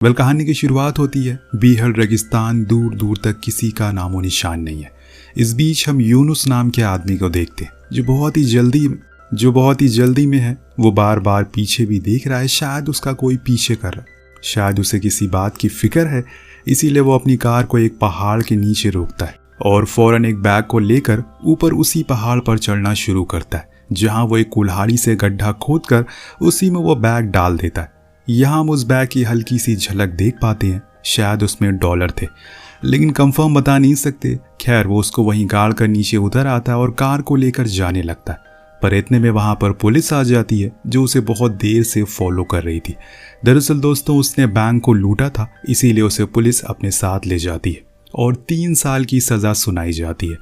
कहानी की शुरुआत होती है बेहद रेगिस्तान, दूर दूर तक किसी का नामो निशान नहीं है। इस बीच हम यूनुस नाम के आदमी को देखते हैं जो बहुत ही जल्दी में है। वो बार बार पीछे भी देख रहा है, शायद उसका कोई पीछे कर रहा है, शायद उसे किसी बात की फिक्र है। इसीलिए वो अपनी कार को एक पहाड़ के नीचे रोकता है और फौरन एक बैग को लेकर ऊपर उसी पहाड़ पर चढ़ना शुरू करता है, जहां वो एक कुल्हाड़ी से गड्ढा खोदकर उसी में वो बैग डाल देता है। यहाँ हम उस बैग की हल्की सी झलक देख पाते हैं, शायद उसमें डॉलर थे, लेकिन कंफर्म बता नहीं सकते। खैर वो उसको वहीं गाड़ कर नीचे उतर आता है और कार को लेकर जाने लगता है। पर इतने में वहां पर पुलिस आ जाती है जो उसे बहुत देर से फॉलो कर रही थी। दरअसल दोस्तों, उसने बैंक को लूटा था, इसीलिए उसे पुलिस अपने साथ ले जाती है और 3 साल की सजा सुनाई जाती है।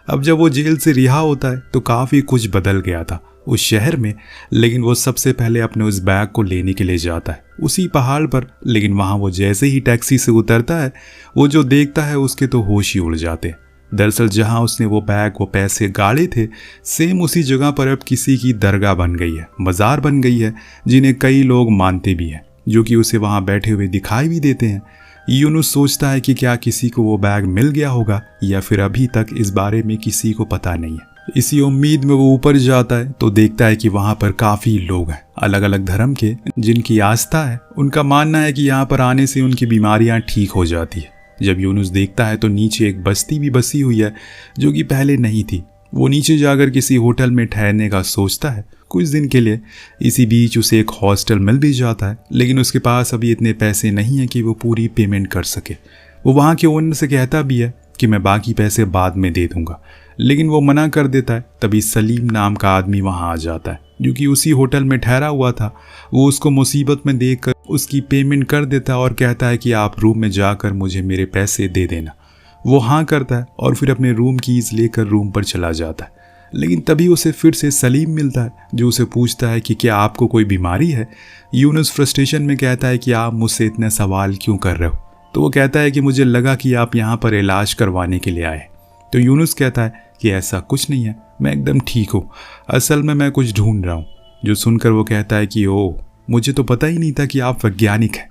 अब जब वो जेल से रिहा होता है तो काफ़ी कुछ बदल गया था उस शहर में, लेकिन वो सबसे पहले अपने उस बैग को लेने के लिए जाता है उसी पहाड़ पर। लेकिन वहाँ वो जैसे ही टैक्सी से उतरता है, वो जो देखता है उसके तो होश ही उड़ जाते हैं। दरअसल जहाँ उसने वो बैग, वो पैसे गाड़े थे, सेम उसी जगह पर अब किसी की दरगाह बन गई है, मज़ार बन गई है, जिन्हें कई लोग मानते भी हैं, जो कि उसे वहाँ बैठे हुए दिखाई भी देते हैं। यूनुस सोचता है कि क्या किसी को वो बैग मिल गया होगा या फिर अभी तक इस बारे में किसी को पता नहीं है। इसी उम्मीद में वो ऊपर जाता है तो देखता है कि वहाँ पर काफ़ी लोग हैं, अलग अलग धर्म के, जिनकी आस्था है। उनका मानना है कि यहाँ पर आने से उनकी बीमारियाँ ठीक हो जाती है। जब यूनुस देखता है तो नीचे एक बस्ती भी बसी हुई है जो कि पहले नहीं थी। वो नीचे जाकर किसी होटल में ठहरने का सोचता है कुछ दिन के लिए। इसी बीच उसे एक हॉस्टल मिल भी जाता है, लेकिन उसके पास अभी इतने पैसे नहीं हैं कि वो पूरी पेमेंट कर सके। वो वहाँ के ओनर से कहता भी है कि मैं बाकी पैसे बाद में दे दूंगा, लेकिन वो मना कर देता है। तभी सलीम नाम का आदमी वहाँ आ जाता है जो कि उसी होटल में ठहरा हुआ था। वो उसको मुसीबत में देखकर उसकी पेमेंट कर देता है और कहता है कि आप रूम में जाकर मुझे मेरे पैसे दे देना। वो हाँ करता है और फिर अपने रूम कीज लेकर रूम पर चला जाता है। लेकिन तभी उसे फिर से सलीम मिलता है जो उसे पूछता है कि क्या आपको कोई बीमारी है। यूनुस फ्रस्ट्रेशन में कहता है कि आप मुझसे इतने सवाल क्यों कर रहे हो। तो वो कहता है कि मुझे लगा कि आप यहाँ पर इलाज करवाने के लिए आए। तो यूनुस कहता है कि ऐसा कुछ नहीं है, मैं एकदम ठीक हूँ, असल में मैं कुछ ढूंढ रहा हूँ। जो सुनकर वो कहता है कि ओह, मुझे तो पता ही नहीं था कि आप वैज्ञानिक हैं।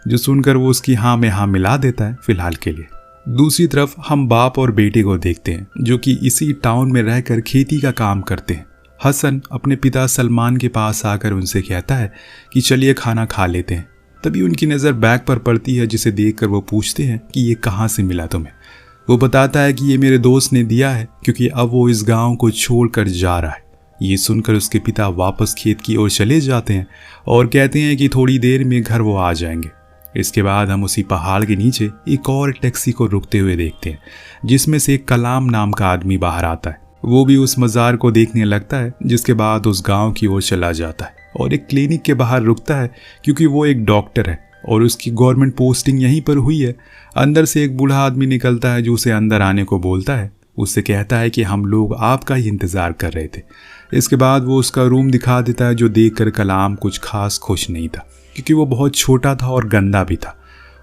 जो सुनकर वो उसकी हाँ में हाँ मिला देता है फिलहाल के लिए। दूसरी तरफ हम बाप और बेटे को देखते हैं जो कि इसी टाउन में रहकर खेती का काम करते हैं। हसन अपने पिता सलमान के पास आकर उनसे कहता है कि चलिए खाना खा लेते हैं। तभी उनकी नज़र बैग पर पड़ती है, जिसे देखकर वो पूछते हैं कि ये कहाँ से मिला तुम्हें। वो बताता है कि ये मेरे दोस्त ने दिया है क्योंकि अब वो इस गांव को छोड़कर जा रहा है। ये सुनकर उसके पिता वापस खेत की ओर चले जाते हैं और कहते हैं कि थोड़ी देर में घर वो आ जाएंगे। इसके बाद हम उसी पहाड़ के नीचे एक और टैक्सी को रुकते हुए देखते हैं, जिसमें से एक कलाम नाम का आदमी बाहर आता है। वो भी उस मज़ार को देखने लगता है, जिसके बाद उस गांव की ओर चला जाता है और एक क्लिनिक के बाहर रुकता है क्योंकि वो एक डॉक्टर है और उसकी गवर्नमेंट पोस्टिंग यहीं पर हुई है। अंदर से एक बूढ़ा आदमी निकलता है जो उसे अंदर आने को बोलता है। उससे कहता है कि हम लोग आपका ही इंतज़ार कर रहे थे। इसके बाद वो उसका रूम दिखा देता है, जो देखकर कलाम कुछ खास खुश नहीं था क्योंकि वो बहुत छोटा था और गंदा भी था।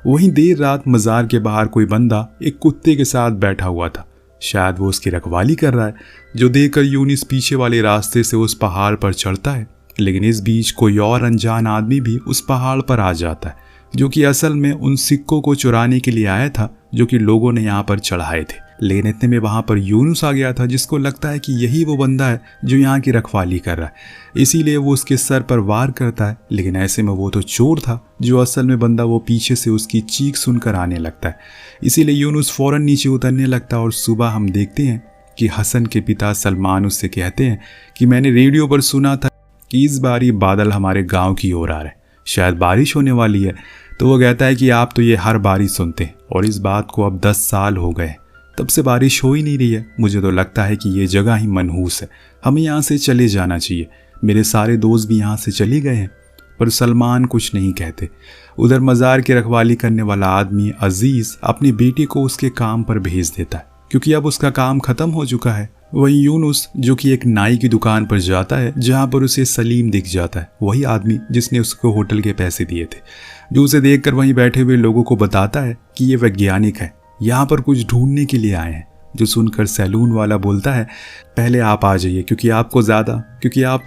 वहीं देर रात मज़ार के बाहर कोई बंदा एक कुत्ते के साथ बैठा हुआ था, शायद वो उसकी रखवाली कर रहा है। जो देखकर यूनुस पीछे वाले रास्ते से उस पहाड़ पर चढ़ता है, लेकिन इस बीच कोई और अनजान आदमी भी उस पहाड़ पर आ जाता है, जो कि असल में उन सिक्कों को चुराने के लिए आया था जो कि लोगों ने यहाँ पर चढ़ाए थे। लेकिन इतने में वहाँ पर यूनुस आ गया था, जिसको लगता है कि यही वो बंदा है जो यहाँ की रखवाली कर रहा है। इसीलिए वो उसके सर पर वार करता है, लेकिन ऐसे में वो तो चोर था, जो असल में बंदा वो पीछे से उसकी चीख सुनकर आने लगता है। इसीलिए यूनुस फौरन नीचे उतरने लगता है और सुबह हम देखते हैं कि हसन के पिता सलमान उससे कहते हैं कि मैंने रेडियो पर सुना था कि इस बार ये बादल हमारे गाँव की ओर आ रहे हैं, शायद बारिश होने वाली है। तो वो कहता है कि आप तो ये हर बारिश सुनते हैं और इस बात को अब 10 साल हो गए, तब से बारिश हो ही नहीं रही है। मुझे तो लगता है कि ये जगह ही मनहूस है, हमें यहाँ से चले जाना चाहिए। मेरे सारे दोस्त भी यहाँ से चले गए हैं। पर सलमान कुछ नहीं कहते। उधर मज़ार की रखवाली करने वाला आदमी अजीज़ अपने बेटे को उसके काम पर भेज देता है क्योंकि अब उसका काम ख़त्म हो चुका है। वहीं यूनुस जो कि एक नाई की दुकान पर जाता है, जहाँ पर उसे सलीम दिख जाता है, वही आदमी जिसने उसको होटल के पैसे दिए थे, जो उसे देखकर वहीं बैठे हुए लोगों को बताता है कि ये वैज्ञानिक है, यहाँ पर कुछ ढूंढने के लिए आए हैं। जो सुनकर सैलून वाला बोलता है, पहले आप आ जाइए क्योंकि आप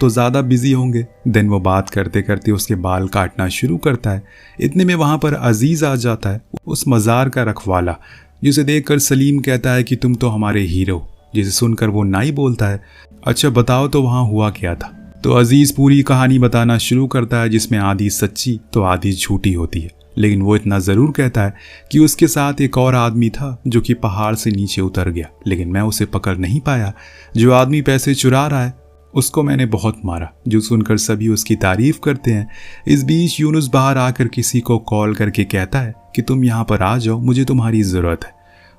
तो ज़्यादा बिजी होंगे। देन वो बात करते करते उसके बाल काटना शुरू करता है। इतने में वहाँ पर अजीज़ आ जाता है, उस मज़ार का रखवाला, जिसे देखकर सलीम कहता है कि तुम तो हमारे हीरो। जिसे सुनकर वो नाई बोलता है, अच्छा बताओ तो वहाँ हुआ क्या था। तो अजीज़ पूरी कहानी बताना शुरू करता है, जिसमें आधी सच्ची तो आधी झूठी होती है। लेकिन वो इतना ज़रूर कहता है कि उसके साथ एक और आदमी था जो कि पहाड़ से नीचे उतर गया, लेकिन मैं उसे पकड़ नहीं पाया। जो आदमी पैसे चुरा रहा है उसको मैंने बहुत मारा। जो सुनकर सभी उसकी तारीफ करते हैं। इस बीच यूनुस बाहर आकर किसी को कॉल करके कहता है कि तुम यहाँ पर आ जाओ, मुझे तुम्हारी ज़रूरत है।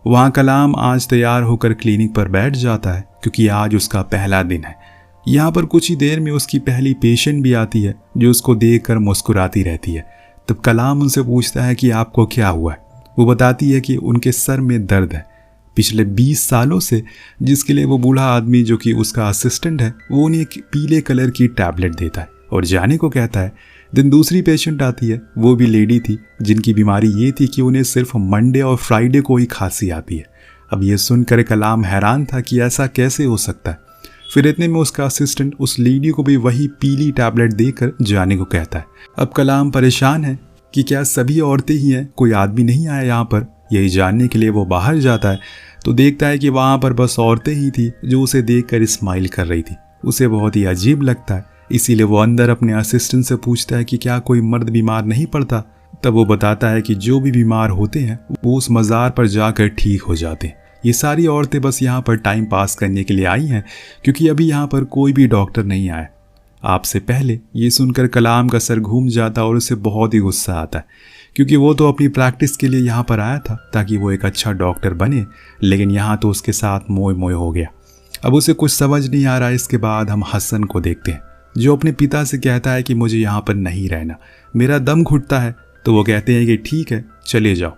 वहाँ कलाम आज तैयार होकर क्लिनिक पर बैठ जाता है क्योंकि आज उसका पहला दिन है। यहाँ पर कुछ ही देर में उसकी पहली पेशेंट भी आती है जो उसको देखकर मुस्कुराती रहती है। तब कलाम उनसे पूछता है कि आपको क्या हुआ है। वो बताती है कि उनके सर में दर्द है पिछले 20 सालों से, जिसके लिए वो बूढ़ा आदमी जो कि उसका असिस्टेंट है वो उन्हें एक पीले कलर की टैबलेट देता है और जाने को कहता है। दिन दूसरी पेशेंट आती है, वो भी लेडी थी जिनकी बीमारी ये थी कि उन्हें सिर्फ मंडे और फ्राइडे को ही खांसी आती है। अब ये सुनकर कलाम हैरान था कि ऐसा कैसे हो सकता है। फिर इतने में उसका असिस्टेंट उस लेडी को भी वही पीली टैबलेट देकर जाने को कहता है। अब कलाम परेशान है कि क्या सभी औरतें ही हैं, कोई आदमी नहीं आया यहाँ पर। यही जानने के लिए वो बाहर जाता है तो देखता है कि वहाँ पर बस औरतें ही थी जो उसे देखकर स्माइल कर रही थी। उसे बहुत ही अजीब लगता है, इसीलिए वो अंदर अपने असिस्टेंट से पूछता है कि क्या कोई मर्द बीमार नहीं पड़ता। तब वो बताता है कि जो भी बीमार होते हैं वो उस मज़ार पर जाकर ठीक हो जाते हैं। ये सारी औरतें बस यहाँ पर टाइम पास करने के लिए आई हैं क्योंकि अभी यहाँ पर कोई भी डॉक्टर नहीं आया आपसे पहले। ये सुनकर कलाम का सर घूम जाता और उसे बहुत ही गुस्सा आता है क्योंकि वो तो अपनी प्रैक्टिस के लिए यहाँ पर आया था ताकि वो एक अच्छा डॉक्टर बने, लेकिन यहाँ तो उसके साथ मोह मोह हो गया। अब उसे कुछ समझ नहीं आ रहा। इसके बाद हम हसन को देखते हैं जो अपने पिता से कहता है कि मुझे यहाँ पर नहीं रहना, मेरा दम घुटता है। तो वो कहते हैं कि ठीक है चले जाओ,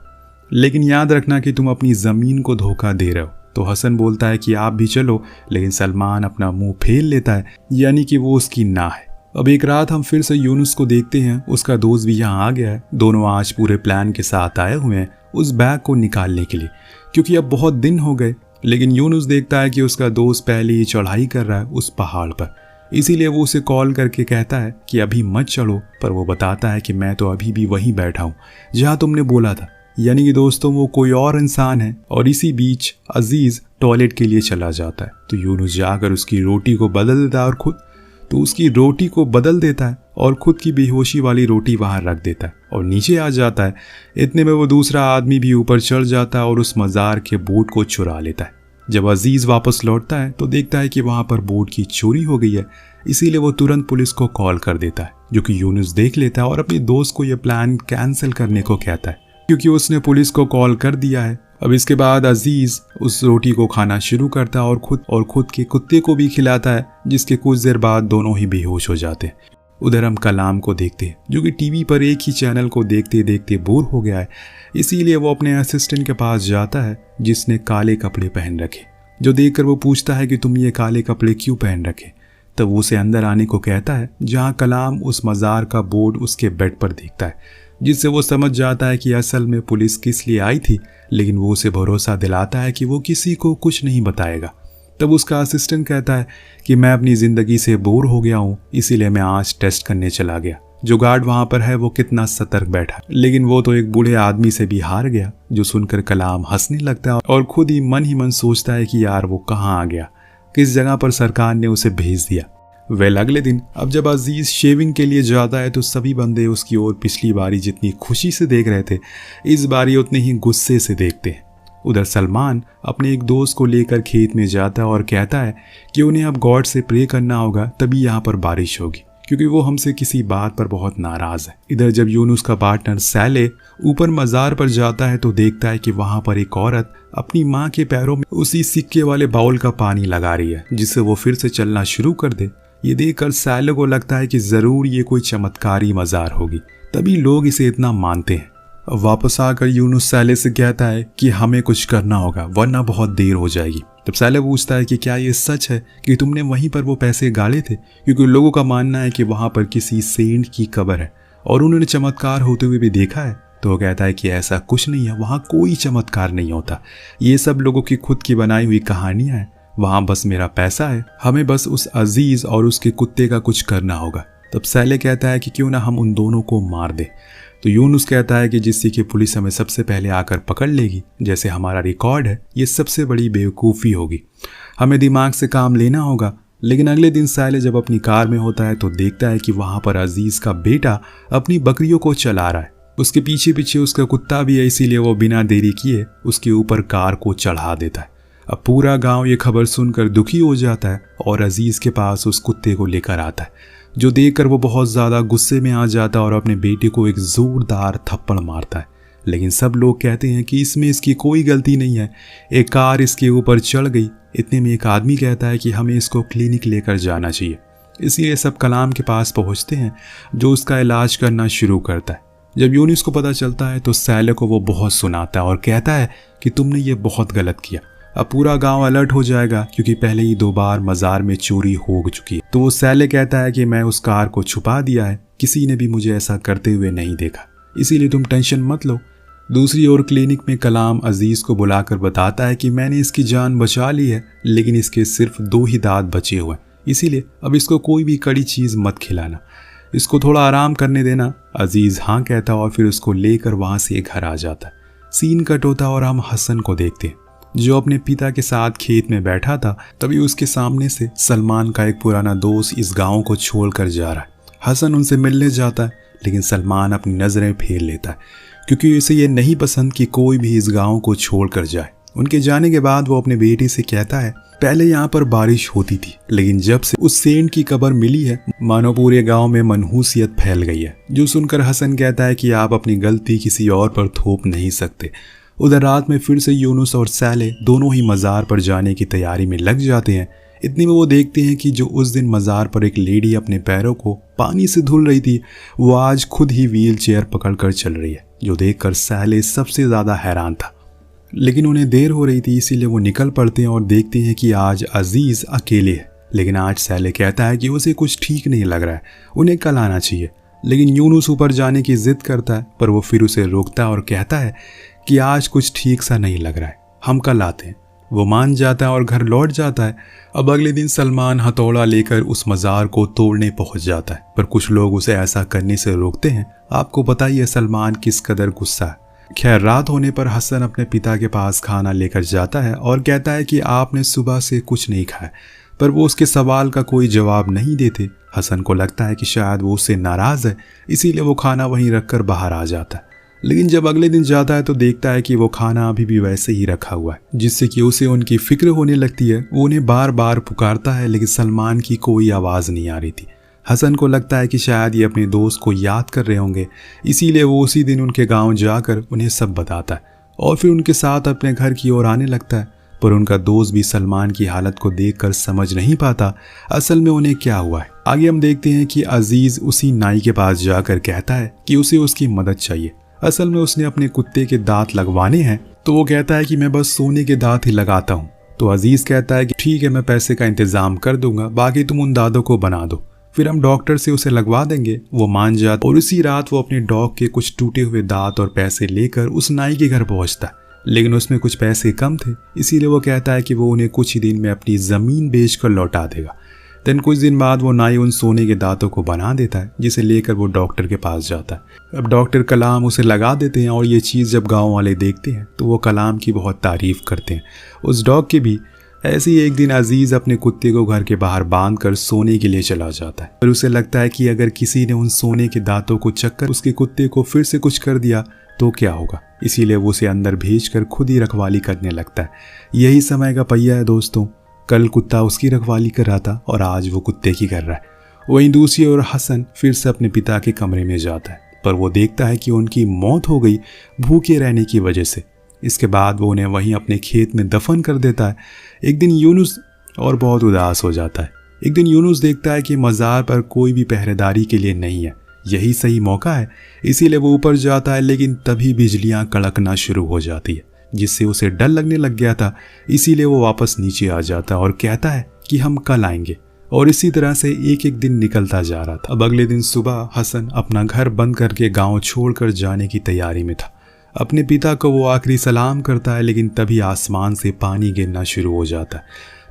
लेकिन याद रखना कि तुम अपनी ज़मीन को धोखा दे रहे हो। तो हसन बोलता है कि आप भी चलो, लेकिन सलमान अपना मुंह फेर लेता है, यानी कि वो उसकी ना है। अब एक रात हम फिर से यूनुस को देखते हैं, उसका दोस्त भी यहाँ आ गया है। दोनों आज पूरे प्लान के साथ आए हुए हैं उस बैग को निकालने के लिए, क्योंकि अब बहुत दिन हो गए। लेकिन यूनुस देखता है कि उसका दोस्त पहले ही चढ़ाई कर रहा है उस पहाड़ पर, इसीलिए वो उसे कॉल करके कहता है कि अभी मत चढ़ो। पर वो बताता है कि मैं तो अभी भी वहीं बैठा हूँ जहाँ तुमने बोला था, यानी कि दोस्तों वो कोई और इंसान है। और इसी बीच अजीज़ टॉयलेट के लिए चला जाता है तो यूनुस जाकर उसकी रोटी को बदल देता है और खुद की बेहोशी वाली रोटी वहां रख देता है और नीचे आ जाता है। इतने में वो दूसरा आदमी भी ऊपर चढ़ जाता है और उस मज़ार के बोट को चुरा लेता है। जब अजीज़ वापस लौटता है तो देखता है कि वहां पर बोट की चोरी हो गई है, इसीलिए वो तुरंत पुलिस को कॉल कर देता है, जो कि यूनुस देख लेता है और अपने दोस्त को यह प्लान कैंसिल करने को कहता है क्योंकि उसने पुलिस को कॉल कर दिया है। अब इसके बाद अजीज़ उस रोटी को खाना शुरू करता है और खुद के कुत्ते को भी खिलाता है, जिसके कुछ देर बाद दोनों ही बेहोश हो जाते हैं। उधर हम कलाम को देखते हैं जो कि टीवी पर एक ही चैनल को देखते देखते बोर हो गया है, इसीलिए वो अपने असिस्टेंट के पास जाता है जिसने काले कपड़े पहन रखे। जो देखकर वो पूछता है कि तुम ये काले कपड़े क्यों पहन रखे। तब वो उसे अंदर आने को कहता है जहाँ कलाम उस मज़ार का बोर्ड उसके बेड पर देखता है, जिससे वो समझ जाता है कि असल में पुलिस किस लिए आई थी। लेकिन वो उसे भरोसा दिलाता है कि वो किसी को कुछ नहीं बताएगा। तब उसका असिस्टेंट कहता है कि मैं अपनी ज़िंदगी से बोर हो गया हूँ, इसीलिए मैं आज टेस्ट करने चला गया। जो गार्ड वहाँ पर है वो कितना सतर्क बैठा, लेकिन वो तो एक बूढ़े आदमी से भी हार गया। जो सुनकर कलाम हंसने लगता है और खुद ही मन सोचता है कि यार वो कहाँ आ गया, किस जगह पर सरकार ने उसे भेज दिया। अगले दिन अब जब अजीज़ शेविंग के लिए जाता है तो सभी बंदे उसकी ओर पिछली बारी जितनी खुशी से देख रहे थे इस बारी उतने ही गुस्से से देखते हैं। उधर सलमान अपने एक दोस्त को लेकर खेत में जाता है और कहता है कि उन्हें अब गॉड से प्रे करना होगा, तभी यहाँ पर बारिश होगी, क्योंकि वो हमसे किसी बात पर बहुत नाराज है। इधर जब यूनुस का पार्टनर सैले ऊपर मज़ार पर जाता है तो देखता है कि वहाँ पर एक औरत अपनी माँ के पैरों में उसी सिक्के वाले बाउल का पानी लगा रही है, जिससे वो फिर से चलना शुरू कर दे। ये देखकर सैले को लगता है कि ज़रूर ये कोई चमत्कारी मज़ार होगी, तभी लोग इसे इतना मानते हैं। अब वापस आकर यूनुस सैले से कहता है कि हमें कुछ करना होगा वरना बहुत देर हो जाएगी। तब सैले पूछता है कि क्या ये सच है कि तुमने वहीं पर वो पैसे गाड़े थे, क्योंकि लोगों का मानना है कि वहाँ पर किसी सेंट की कब्र है और उन्होंने चमत्कार होते हुए भी देखा है। तो वो कहता है कि ऐसा कुछ नहीं है, वहाँ कोई चमत्कार नहीं होता, ये सब लोगों की खुद की बनाई हुई कहानियाँ हैं, वहाँ बस मेरा पैसा है, हमें बस उस अजीज और उसके कुत्ते का कुछ करना होगा। तब सैले कहता है कि क्यों ना हम उन दोनों को मार दे। तो यूनुस कहता है कि जिससे कि पुलिस हमें सबसे पहले आकर पकड़ लेगी, जैसे हमारा रिकॉर्ड है, ये सबसे बड़ी बेवकूफ़ी होगी, हमें दिमाग से काम लेना होगा। लेकिन अगले दिन सैले जब अपनी कार में होता है तो देखता है कि वहाँ पर अजीज़ का बेटा अपनी बकरियों को चला रहा है, उसके पीछे पीछे उसका कुत्ता भी है, इसीलिए वो बिना देरी किए उसके ऊपर कार को चढ़ा देता है। अब पूरा गांव ये खबर सुनकर दुखी हो जाता है और अजीज़ के पास उस कुत्ते को लेकर आता है, जो देखकर वो बहुत ज़्यादा गुस्से में आ जाता है और अपने बेटे को एक ज़ोरदार थप्पड़ मारता है। लेकिन सब लोग कहते हैं कि इसमें इसकी कोई गलती नहीं है, एक कार इसके ऊपर चढ़ गई। इतने में एक आदमी कहता है कि हमें इसको क्लिनिक लेकर जाना चाहिए। इसलिए सब कलाम के पास पहुंचते हैं, जो उसका इलाज करना शुरू करता है। जब यूनुस को पता चलता है तो सैले को वो बहुत सुनाता है और कहता है कि तुमने ये बहुत गलत किया, अब पूरा गांव अलर्ट हो जाएगा, क्योंकि पहले ही 2 बार मज़ार में चोरी हो चुकी है। तो वो सैले कहता है कि मैं उस कार को छुपा दिया है, किसी ने भी मुझे ऐसा करते हुए नहीं देखा, इसीलिए तुम टेंशन मत लो। दूसरी ओर क्लिनिक में कलाम अजीज़ को बुलाकर बताता है कि मैंने इसकी जान बचा ली है, लेकिन इसके सिर्फ 2 ही दांत बचे हुए हैं, इसीलिए अब इसको कोई भी कड़ी चीज़ मत खिलाना, इसको थोड़ा आराम करने देना। अजीज़ हाँ कहता और फिर उसको लेकर वहाँ से घर आ जाता है। सीन कट होता और हम हसन को देखते हैं, जो अपने पिता के साथ खेत में बैठा था। तभी उसके सामने से सलमान का एक पुराना दोस्त इस गाँव को छोड़ कर जा रहा है। हसन उनसे मिलने जाता है, लेकिन सलमान अपनी नज़रें फेर लेता है, क्योंकि उसे ये नहीं पसंद कि कोई भी इस गांव को छोड़ कर जाए। उनके जाने के बाद वो अपने बेटे से कहता है, पहले यहाँ पर बारिश होती थी, लेकिन जब से उस सेंट की कब्र मिली है, मानो पूरे गांव में मनहूसियत फैल गई है। जो सुनकर हसन कहता है कि आप अपनी गलती किसी और पर थोप नहीं सकते। उधर रात में फिर से यूनुस और सैले दोनों ही मज़ार पर जाने की तैयारी में लग जाते हैं। इतने में वो देखते हैं कि जो उस दिन मज़ार पर एक लेडी अपने पैरों को पानी से धुल रही थी, वो आज खुद ही व्हील चेयर पकड़ कर चल रही है, जो देखकर सैले सबसे ज़्यादा हैरान था। लेकिन उन्हें देर हो रही थी, इसीलिए वो निकल पड़ते हैं और देखते हैं कि आज अजीज़ अकेले है। लेकिन आज सैले कहता है कि उसे कुछ ठीक नहीं लग रहा है, उन्हें कल आना चाहिए। लेकिन यूनुस ऊपर जाने की जिद करता है, पर वो फिर उसे रोकता है और कहता है कि आज कुछ ठीक सा नहीं लग रहा है, हम कल आते हैं। वो मान जाता है और घर लौट जाता है। अब अगले दिन सलमान हथौड़ा लेकर उस मज़ार को तोड़ने पहुंच जाता है, पर कुछ लोग उसे ऐसा करने से रोकते हैं। आपको पता ही है सलमान किस कदर गुस्सा है। खैर, रात होने पर हसन अपने पिता के पास खाना लेकर जाता है और कहता है कि आपने सुबह से कुछ नहीं खाया, पर वो उसके सवाल का कोई जवाब नहीं देते। हसन को लगता है कि शायद वो उससे नाराज़ है, इसीलिए वो खाना वहीं रखकर बाहर आ जाता है। लेकिन जब अगले दिन जाता है तो देखता है कि वो खाना अभी भी वैसे ही रखा हुआ है, जिससे कि उसे उनकी फिक्र होने लगती है। वो उन्हें बार बार पुकारता है, लेकिन सलमान की कोई आवाज़ नहीं आ रही थी। हसन को लगता है कि शायद ये अपने दोस्त को याद कर रहे होंगे, इसीलिए वो उसी दिन उनके गांव जाकर उन्हें सब बताता है और फिर उनके साथ अपने घर की ओर आने लगता है। पर उनका दोस्त भी सलमान की हालत को देखकर समझ नहीं पाता असल में उन्हें क्या हुआ है। आगे हम देखते हैं कि अजीज़ उसी नाई के पास जाकर कहता है कि उसे उसकी मदद चाहिए। असल में उसने अपने कुत्ते के दांत लगवाने हैं, तो वो कहता है कि मैं बस सोने के दांत ही लगाता हूँ। तो अजीज़ कहता है कि ठीक है, मैं पैसे का इंतज़ाम कर दूंगा, बाकी तुम उन दांतों को बना दो, फिर हम डॉक्टर से उसे लगवा देंगे। वो मान जाता और उसी रात वो अपने डॉग के कुछ टूटे हुए दांत और पैसे लेकर उस नाई के घर पहुँचता है। लेकिन उसमें कुछ पैसे कम थे, इसीलिए वो कहता है कि वो उन्हें कुछ ही दिन में अपनी ज़मीन बेचकर लौटा देगा। देन कुछ दिन बाद वो नाई उन सोने के दांतों को बना देता है, जिसे लेकर वो डॉक्टर के पास जाता है। अब डॉक्टर कलाम उसे लगा देते हैं और ये चीज़ जब गांव वाले देखते हैं तो वो कलाम की बहुत तारीफ़ करते हैं, उस डॉग की भी। ऐसे ही एक दिन अजीज़ अपने कुत्ते को घर के बाहर बांधकर सोने के लिए चला जाता है, पर उसे लगता है कि अगर किसी ने उन सोने के दांतों को चक्कर उसके कुत्ते को फिर से कुछ कर दिया तो क्या होगा, इसीलिए वो उसे अंदर भेजकर खुद ही रखवाली करने लगता है। यही समय का पहिया है दोस्तों, कल कुत्ता उसकी रखवाली कर रहा था और आज वो कुत्ते की कर रहा है। वहीं दूसरी ओर हसन फिर से अपने पिता के कमरे में जाता है, पर वो देखता है कि उनकी मौत हो गई भूखे रहने की वजह से। इसके बाद वो उन्हें वहीं अपने खेत में दफन कर देता है। एक दिन यूनुस और बहुत उदास हो जाता है। एक दिन यूनुस देखता है कि मज़ार पर कोई भी पहरेदारी के लिए नहीं है, यही सही मौका है, इसीलिए वो ऊपर जाता है। लेकिन तभी बिजलियां कड़कना शुरू हो जाती है, जिससे उसे डर लगने लग गया था, इसीलिए वो वापस नीचे आ जाता है और कहता है कि हम कल आएंगे। और इसी तरह से एक एक दिन निकलता जा रहा था। अब अगले दिन सुबह हसन अपना घर बंद करके गांव छोड़कर जाने की तैयारी में था। अपने पिता को वो आखिरी सलाम करता है, लेकिन तभी आसमान से पानी गिरना शुरू हो जाता है,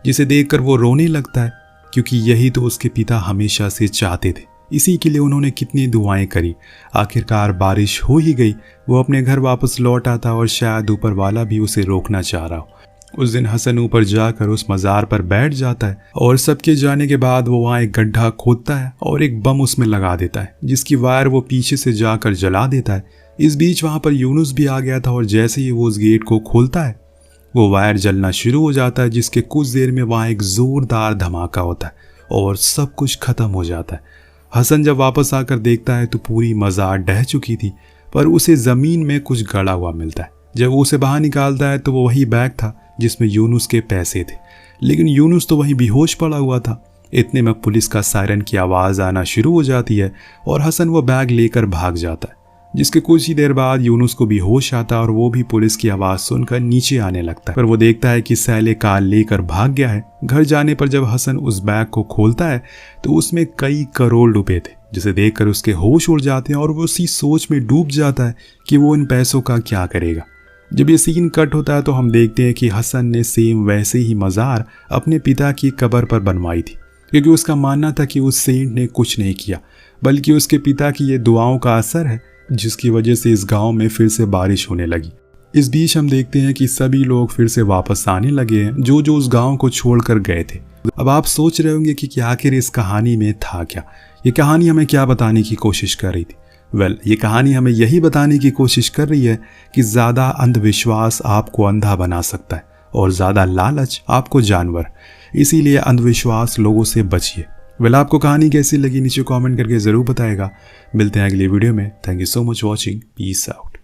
जिसे देखकर वो रोने लगता है, क्योंकि यही तो उसके पिता हमेशा से चाहते थे। इसी के लिए उन्होंने कितनी दुआएं करी। आखिरकार बारिश हो ही गई। वो अपने घर वापस लौट आता और शायद ऊपर वाला भी उसे रोकना चाह रहा हो। उस दिन हसन ऊपर जाकर उस मज़ार पर बैठ जाता है और सबके जाने के बाद वो वहाँ एक गड्ढा खोदता है और एक बम उसमें लगा देता है, जिसकी वायर वो पीछे से जाकर जला देता है। इस बीच वहाँ पर यूनुस भी आ गया था और जैसे ही वो उस गेट को खोलता है वो वायर जलना शुरू हो जाता है, जिसके कुछ देर में वहाँ एक ज़ोरदार धमाका होता है और सब कुछ ख़त्म हो जाता है। हसन जब वापस आकर देखता है तो पूरी मज़ार ढह चुकी थी, पर उसे ज़मीन में कुछ गड़ा हुआ मिलता है। जब वो उसे बाहर निकालता है तो वो वही बैग था जिसमें यूनुस के पैसे थे, लेकिन यूनुस तो वहीं बेहोश पड़ा हुआ था। इतने में पुलिस का सायरन की आवाज़ आना शुरू हो जाती है और हसन वो बैग लेकर भाग जाता है, जिसके कुछ ही देर बाद यूनुस को भी होश आता है और वो भी पुलिस की आवाज़ सुनकर नीचे आने लगता है। पर वो देखता है कि सैले कार लेकर भाग गया है। घर जाने पर जब हसन उस बैग को खोलता है तो उसमें कई करोड़ रुपए थे, जिसे देखकर उसके होश उड़ जाते हैं और वो उसी सोच में डूब जाता है कि वो इन पैसों का क्या करेगा। जब ये सीन कट होता है तो हम देखते हैं कि हसन ने सेम वैसे ही मज़ार अपने पिता की कब्र पर बनवाई थी, क्योंकि उसका मानना था कि उस सेंट ने कुछ नहीं किया, बल्कि उसके पिता की ये दुआओं का असर है, जिसकी वजह से इस गांव में फिर से बारिश होने लगी। इस बीच हम देखते हैं कि सभी लोग फिर से वापस आने लगे हैं, जो जो उस गांव को छोड़कर गए थे। अब आप सोच रहे होंगे कि आखिर इस कहानी में था क्या, ये कहानी हमें क्या बताने की कोशिश कर रही थी। ये कहानी हमें यही बताने की कोशिश कर रही है कि ज़्यादा अंधविश्वास आपको अंधा बना सकता है और ज़्यादा लालच आपको जानवर। इसीलिए अंधविश्वास लोगों से बचिए। आपको कहानी कैसी लगी नीचे कमेंट करके ज़रूर बताएगा। मिलते हैं अगली वीडियो में। Thank you so much watching. Peace out.